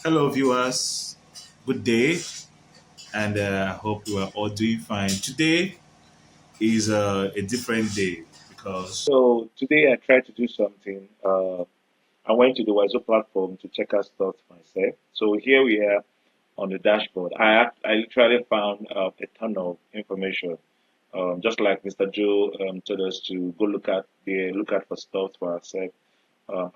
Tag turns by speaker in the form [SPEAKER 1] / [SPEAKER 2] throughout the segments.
[SPEAKER 1] Hello, viewers. Good day, and I hope you are all doing fine. Today is a different day because
[SPEAKER 2] So today I tried to do something. I went to the Wazuh platform to check out stuff myself. So here we are on the dashboard. I literally found a ton of information. Just like Mr. Joe told us to go look at for stuff for ourselves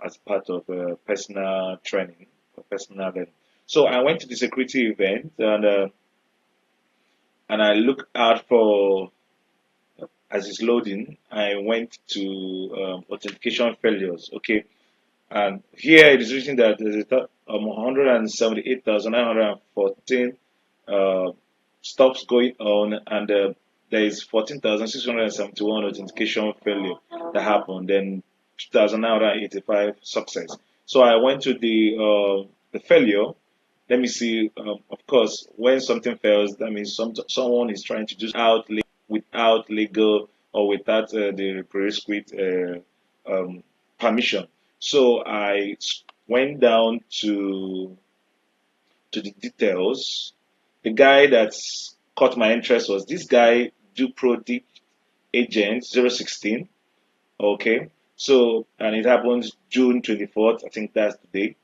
[SPEAKER 2] as part of personal training or personal learning. So I went to the security event and I looked out for as it's loading. I went to authentication failures. Okay, and here it is written that there's 178,914 uh, stops going on, and there is 14,671 authentication failure that happened. Then 2,985 success. So I went to the failure. Let me see. Of course, when something fails, that means someone is trying to do without legal or without the prerequisite permission. So I went down to the details. The guy that caught my interest was this guy, DuProdict Agent 016. Okay. So, and it happened June 24th, I think that's the day,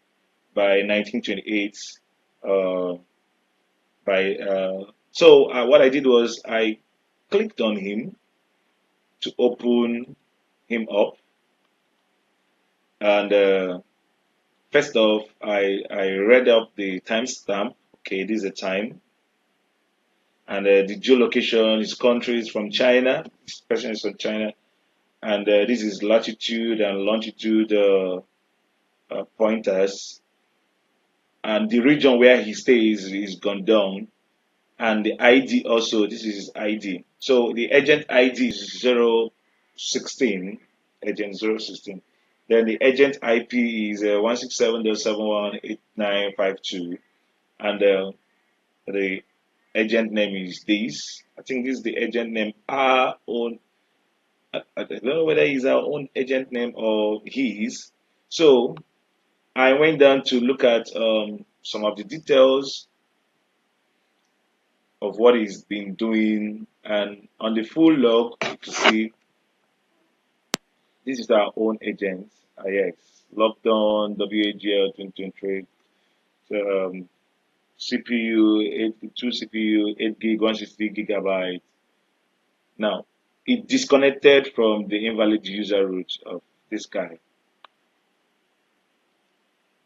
[SPEAKER 2] by 1928. Uh, what I did was I clicked on him to open him up. And first off, I read up the timestamp. Okay, this is a time. And the geolocation, his country is from China. This person is from China. And this is latitude and longitude pointers. And the region where he stays is Gondong. And the ID also, this is his ID. So the agent ID is 016, agent 016. Then the agent IP is 167.718952. And the agent name is this. I think this is the agent name. Our own, I don't know whether it's our own agent name or his. So I went down to look at some of the details of what he's been doing. And on the full log, you can see this is our own agent, IX. Lockdown, WAGL 2023, CPU, 2 CPU, 8 gig, 160 gigabyte. Now, it disconnected from the invalid user root of this guy.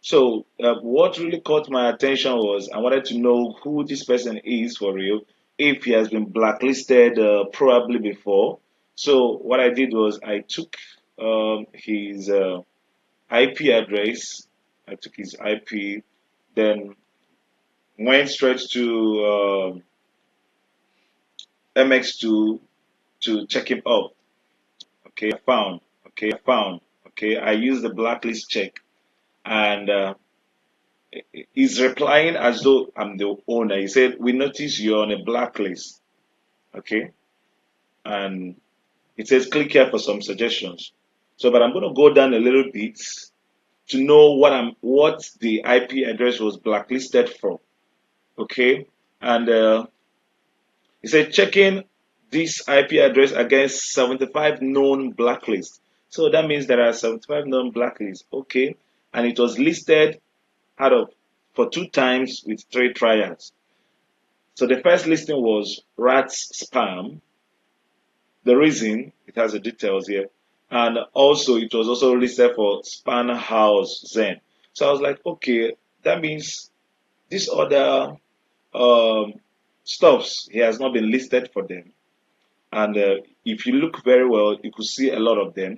[SPEAKER 2] So, what really caught my attention was I wanted to know who this person is for real, if he has been blacklisted probably before. So, what I did was I took his IP address, I took his IP, then went straight to MX2 to check him up. Okay, I found. I used the blacklist check, and he's replying as though I'm the owner. He said, "We notice you're on a blacklist." Okay, and it says, "Click here for some suggestions." So, but I'm going to go down a little bit to know what the IP address was blacklisted for. Okay, and he said checking this IP address against 75 known blacklists. So that means there are 75 known blacklists. Okay, and it was listed out of for two times with three trials. So the first listing was rats spam. The reason it has the details here, and also it was also listed for span house Zen. So I was like, okay, that means this other um, stuffs he has not been listed for them. And if you look very well, you could see a lot of them.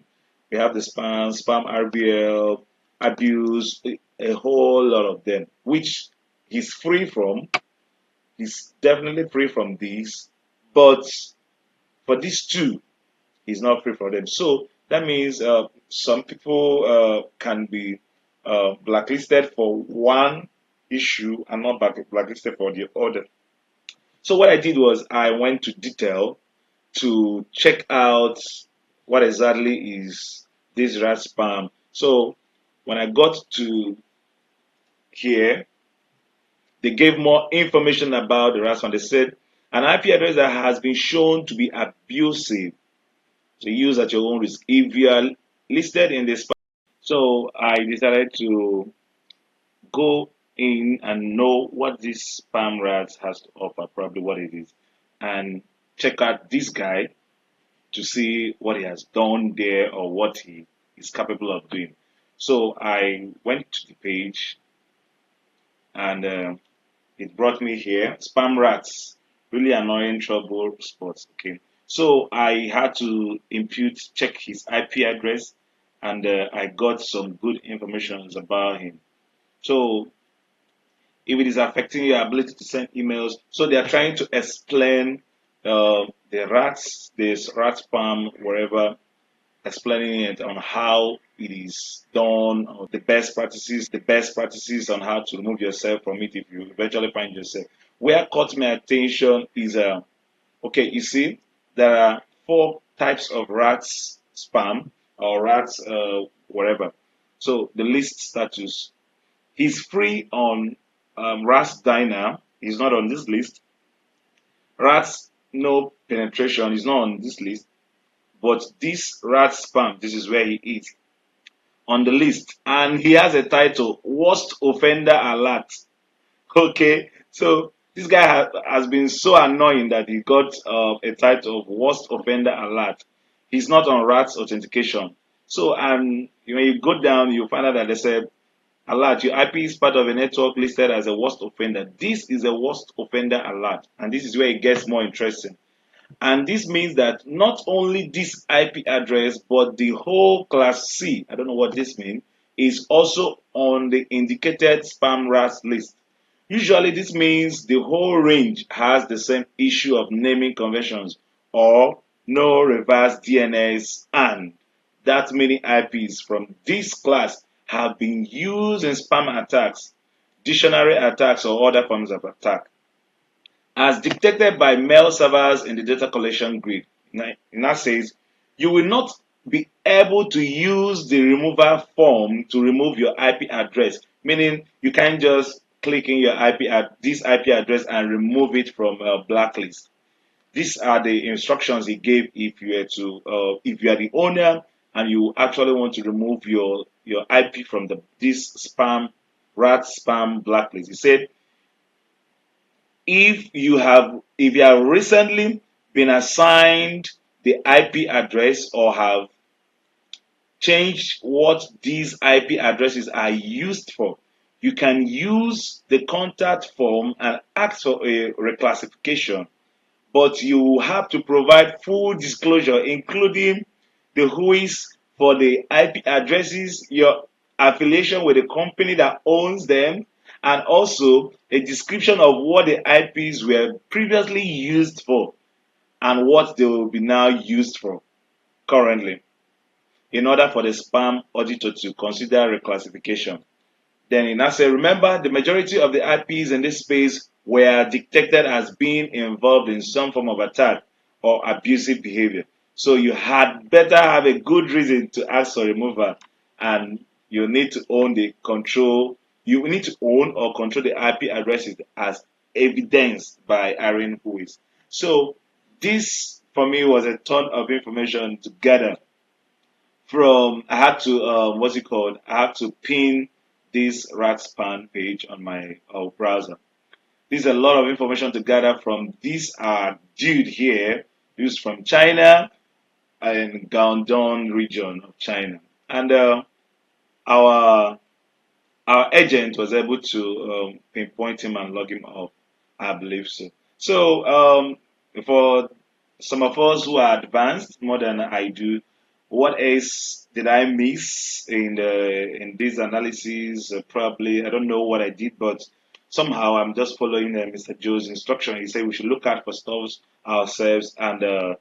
[SPEAKER 2] We have the spam RBL, abuse, a whole lot of them, which he's free from. He's definitely free from these, but for these two, he's not free from them. So that means some people can be blacklisted for one issue and not blacklisted for the other. So what I did was I went to detail to check out what exactly is this rat spam. So when I got to here, They gave more information about the rat spam. They said an IP address that has been shown to be abusive, to use at your own risk. If you are listed in the spam, so I decided to go in and know what this spam rat has to offer, probably what it is, and check out this guy to see what he has done there or what he is capable of doing. So I went to the page and it brought me here. Spam rats, really annoying trouble spots. Okay, so I had to check his IP address, and I got some good information about him. So if it is affecting your ability to send emails. So they are trying to explain this rat spam, wherever, explaining it on how it is done, or the best practices on how to remove yourself from it if you eventually find yourself. Where caught my attention is okay, you see, there are four types of rats spam or rats whatever. So the list status. He's free on Rats Diner. He's not on this list. Rats No Penetration is not on this list. But this rat spam, this is where he is on the list. And he has a title, Worst Offender Alert. Okay. So this guy has been so annoying that he got a title of Worst Offender Alert. He's not on Rats Authentication. So when you go down, you find out that they said alert, your IP is part of a network listed as a worst offender. This is a worst offender alert, and this is where it gets more interesting. And this means that not only this IP address, but the whole class C, I don't know what this means, is also on the indicated spam rats list. Usually, this means the whole range has the same issue of naming conventions or no reverse DNS, and that many IPs from this class have been used in spam attacks, dictionary attacks, or other forms of attack as dictated by mail servers in the data collection grid. It says you will not be able to use the removal form to remove your IP address, meaning you can't just click in your this IP address and remove it from a blacklist. These are the instructions he gave if you are the owner and you actually want to remove your IP from this rat spam blacklist. He said if you have recently been assigned the IP address or have changed what these IP addresses are used for, you can use the contact form and ask for a reclassification, but you have to provide full disclosure, including the whois for the IP addresses, your affiliation with the company that owns them, and also a description of what the IPs were previously used for and what they will be now used for currently, in order for the spam auditor to consider reclassification. Then it now says, remember, the majority of the IPs in this space were detected as being involved in some form of attack or abusive behavior. So you had better have a good reason to ask for removal, and you need to own the control. You need to own or control the IP addresses as evidenced by Aaron Whois. So this for me was a ton of information to gather from. I had to what's it called? I had to pin this Ratspan page on my browser. There's a lot of information to gather from this dude here, who's from China and Guangdong region of China, and our our agent was able to pinpoint him and log him up. I believe so. So for some of us who are advanced more than I do, what else did I miss in this analysis? Probably I don't know what I did, but somehow I'm just following Mr. Joe's instruction. He said we should look out for stuff ourselves and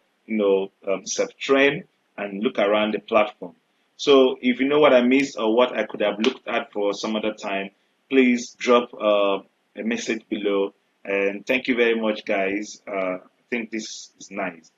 [SPEAKER 2] self-train and look around the platform. So if you know what I missed or what I could have looked at for some other time, please drop a message below. And thank you very much, guys. I think this is nice.